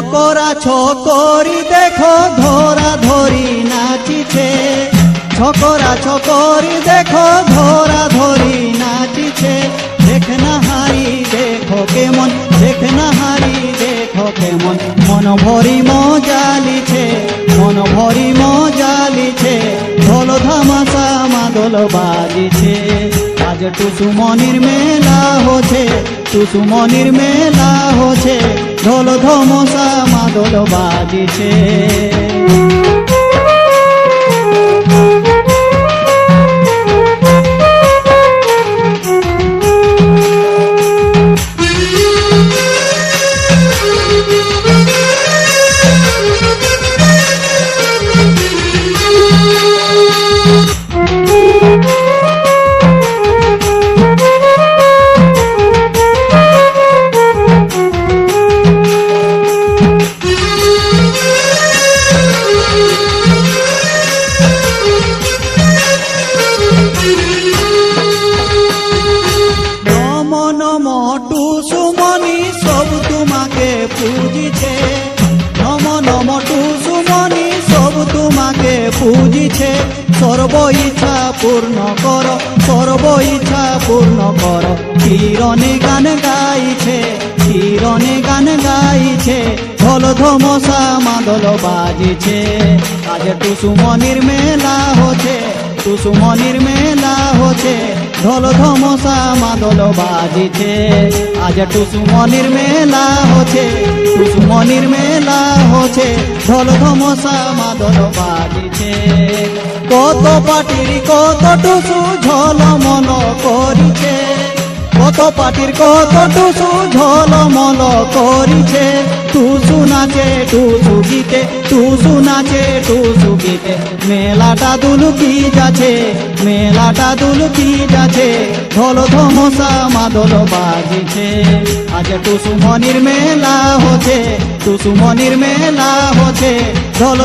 ছকরা ছকরি দেখো ধরা ধরি নাচিছে, ছকরা ছকরি দেখো ধরা ধরি নাচিছে। দেখ না হারি দেখো কেমন, দেখ না হারি দেখো কেমন, মন ভরি মজালিছে, মন ভরি মজালিছে। ঢোল ধামাসা মাদল বাজিছে, আজ টুসুমনির মেলা হচ্ছে, টুসুমনির মেলা হচ্ছে। ঢোল ধামাসা মাদল বাজিছে। টুসুমনি সব তোমাকে পূজিছে, নম নম টুসুমনি সব তোমাকে পূজিছে। সর্ব ইচ্ছা পূর্ণ কর, সর্ব ইচ্ছা পূর্ণ কর। কিরণে গান গাইছে, কিরণে গান গাইছে। ঢোল ধামাসা মাদল বাজিছে, আজ টুসুমনির মেলা হচ্ছে, টুসুমনির মেলা হচ্ছে। ঢোল ধামাসা মাদল বাজিছে, আজ টুসুমনির মেলা হচ্ছে, টুসুমনির মেলা হচ্ছে। ঢোল ধামাসা মাদল বাজিছে। কত পাটির কত টুসু ঝল মল করিছে, কত পাটির কত টুসু ঝল মল করিছে। টুসু নাচে টুসু গীতে, টুসু নাচে টুসু গীতে। মেলাটা দুলকি যাচ্ছে, মেলাটা দুলকি যাচ্ছে। ঢোল ধামাসা মাদল বাজিছে, আজ টুসুমনির মেলা হচ্ছে, টুসুমনির মেলা হচ্ছে। ঢোল